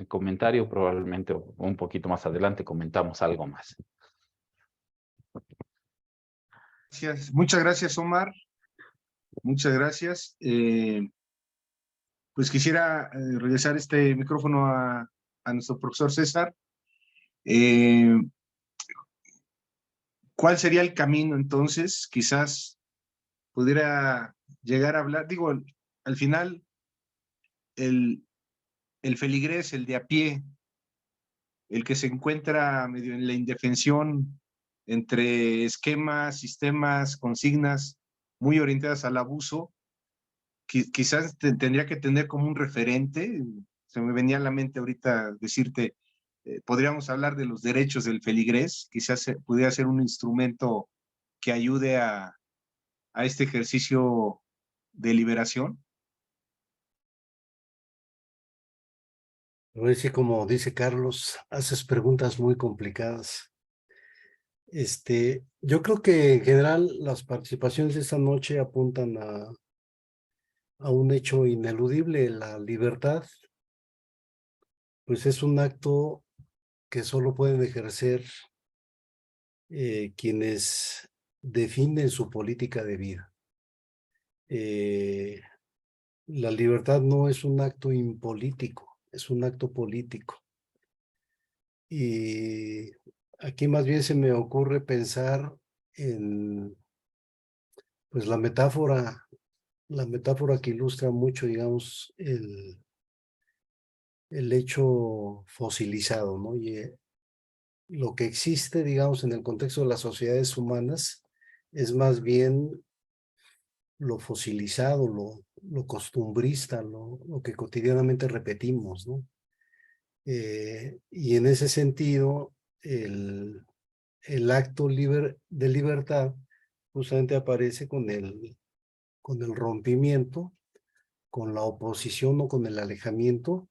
comentario, probablemente un poquito más adelante comentamos algo más. Gracias. Muchas gracias, Omar. Muchas gracias. Pues quisiera regresar este micrófono a nuestro profesor César. ¿Cuál sería el camino entonces? Quizás pudiera llegar a hablar, digo, al final, el feligrés, el de a pie, el que se encuentra medio en la indefensión entre esquemas, sistemas, consignas muy orientadas al abuso, quizás tendría que tener como un referente. Se me venía a la mente ahorita decirte, podríamos hablar de los derechos del feligrés, quizás pudiera ser un instrumento que ayude a este ejercicio de liberación. A ver si, como dice Carlos, haces preguntas muy complicadas. Yo creo que en general las participaciones de esta noche apuntan a un hecho ineludible. La libertad, pues es un acto que solo pueden ejercer quienes definen su política de vida. La libertad no es un acto impolítico, es un acto político. Y aquí más bien se me ocurre pensar en pues la metáfora que ilustra mucho, digamos, el hecho fosilizado, ¿no? Y lo que existe, digamos, en el contexto de las sociedades humanas es más bien lo fosilizado, lo costumbrista, lo que cotidianamente repetimos, ¿no? Y en ese sentido, el acto de libertad justamente aparece con el rompimiento, con la oposición o con el alejamiento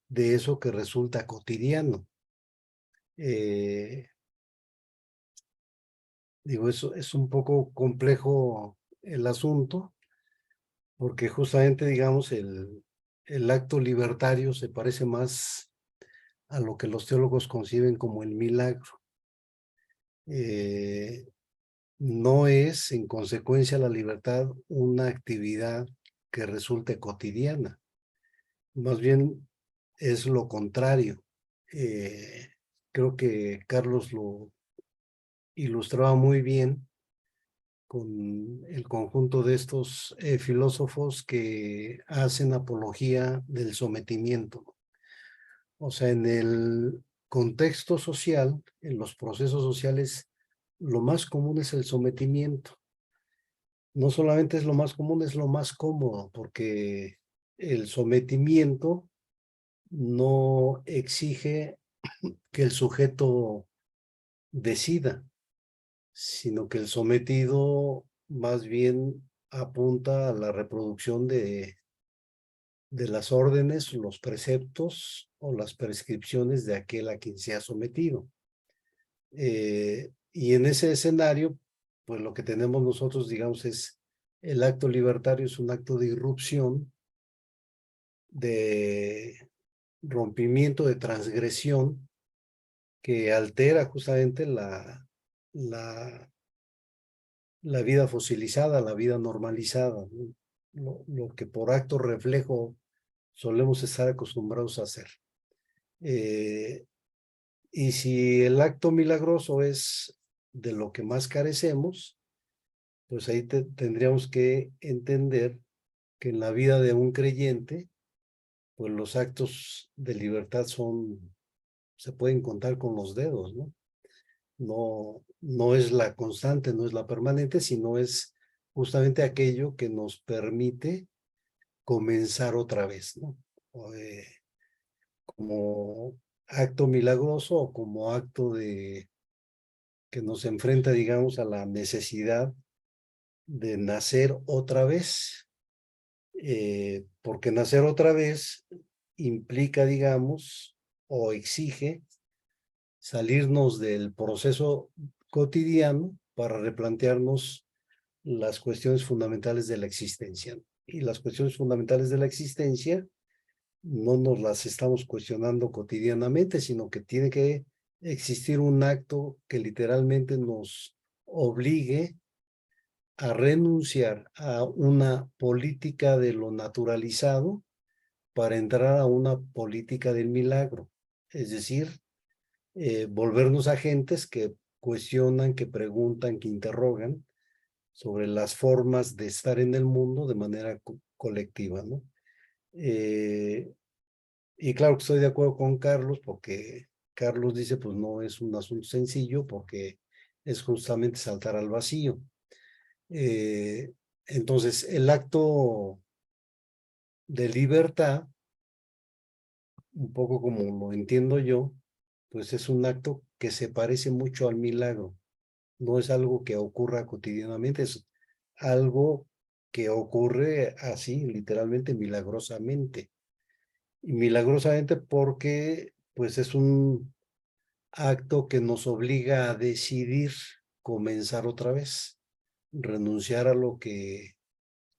de eso que resulta cotidiano. Digo, eso es un poco complejo el asunto, porque justamente, digamos, el acto libertario se parece más a lo que los teólogos conciben como el milagro. No es, en consecuencia, la libertad una actividad que resulte cotidiana. Más bien es lo contrario. Creo que Carlos lo ilustraba muy bien con el conjunto de estos filósofos que hacen apología del sometimiento. O sea, en el contexto social, en los procesos sociales, lo más común es el sometimiento. No solamente es lo más común, es lo más cómodo, porque el sometimiento no exige que el sujeto decida, sino que el sometido más bien apunta a la reproducción de las órdenes, los preceptos o las prescripciones de aquel a quien se ha sometido. Y en ese escenario, pues lo que tenemos nosotros, digamos, es el acto libertario, es un acto de irrupción, de rompimiento, de transgresión, que altera justamente la vida fosilizada, la vida normalizada, ¿no? Lo que por acto reflejo solemos estar acostumbrados a hacer. Y si el acto milagroso es de lo que más carecemos, pues ahí tendríamos que entender que en la vida de un creyente, pues los actos de libertad se pueden contar con los dedos, ¿no? No es la constante, no es la permanente, sino es justamente aquello que nos permite comenzar otra vez, ¿no? Como acto milagroso o como acto que nos enfrenta, digamos, a la necesidad de nacer otra vez, porque nacer otra vez implica, digamos, o exige salirnos del proceso cotidiano para replantearnos las cuestiones fundamentales de la existencia. Y las cuestiones fundamentales de la existencia no nos las estamos cuestionando cotidianamente, sino que tiene que existir un acto que literalmente nos obligue a renunciar a una política de lo naturalizado para entrar a una política del milagro. Es decir, volvernos agentes que cuestionan, que preguntan, que interrogan sobre las formas de estar en el mundo de manera colectiva, ¿no? Y claro que estoy de acuerdo con Carlos, porque Carlos dice, pues no es un asunto sencillo, porque es justamente saltar al vacío. Entonces, el acto de libertad, un poco como lo entiendo yo, pues es un acto que se parece mucho al milagro. No es algo que ocurra cotidianamente, es algo que ocurre así, literalmente, milagrosamente. Y milagrosamente porque, pues, es un acto que nos obliga a decidir comenzar otra vez, renunciar a lo que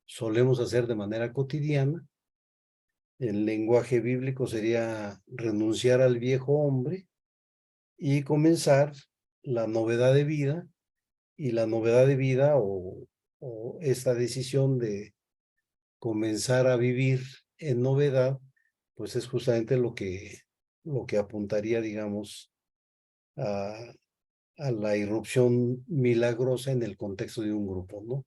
solemos hacer de manera cotidiana. El lenguaje bíblico sería renunciar al viejo hombre y comenzar la novedad de vida, y la novedad de vida o esta decisión de comenzar a vivir en novedad, pues es justamente lo que apuntaría, digamos, a, a la irrupción milagrosa en el contexto de un grupo, ¿no?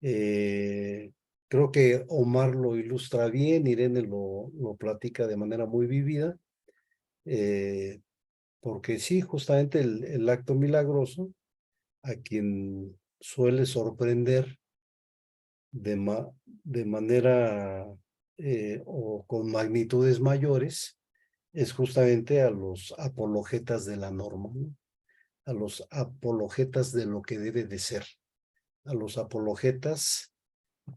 Creo que Omar lo ilustra bien, Irene lo platica de manera muy vívida, porque sí, justamente el acto milagroso, a quien suele sorprender de manera o con magnitudes mayores, es justamente a los apologetas de la norma, ¿no? A los apologetas de lo que debe de ser, a los apologetas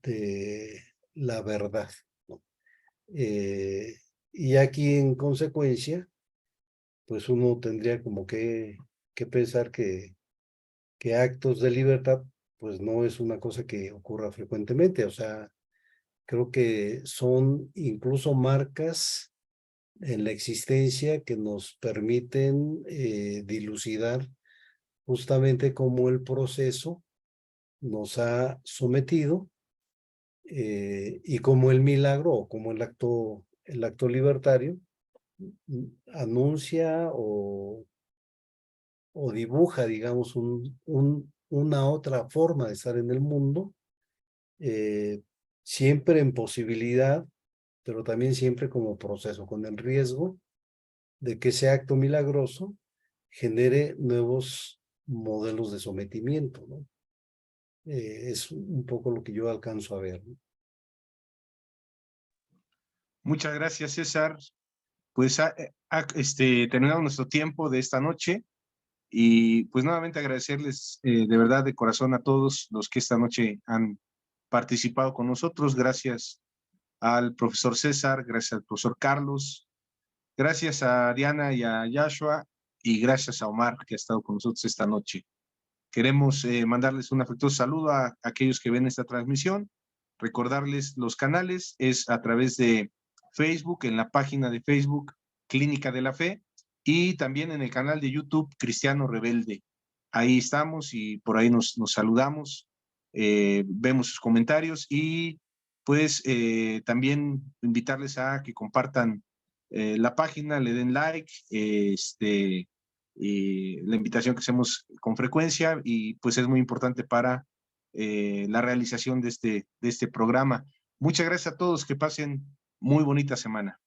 de la verdad, ¿no? Y aquí en consecuencia, pues uno tendría como que pensar que actos de libertad, pues no es una cosa que ocurra frecuentemente. O sea, creo que son incluso marcas en la existencia que nos permiten dilucidar justamente como el proceso nos ha sometido y como el milagro o como el acto libertario anuncia o dibuja, digamos, una otra forma de estar en el mundo, siempre en posibilidad, pero también siempre como proceso, con el riesgo de que ese acto milagroso genere nuevos modelos de sometimiento, ¿no? Es un poco lo que yo alcanzo a ver, ¿no? Muchas gracias, César. Pues terminamos nuestro tiempo de esta noche y pues nuevamente agradecerles de verdad de corazón a todos los que esta noche han participado con nosotros. Gracias al profesor César, gracias al profesor Carlos, gracias a Diana y a Yashua y gracias a Omar que ha estado con nosotros esta noche. Queremos mandarles un afectuoso saludo a aquellos que ven esta transmisión, recordarles los canales, es a través de Facebook, en la página de Facebook Clínica de la Fe y también en el canal de YouTube Cristiano Rebelde. Ahí estamos y por ahí nos saludamos, vemos sus comentarios y pues también invitarles a que compartan la página, le den like, la invitación que hacemos con frecuencia y pues es muy importante para la realización de este programa. Muchas gracias a todos, que pasen muy bonita semana.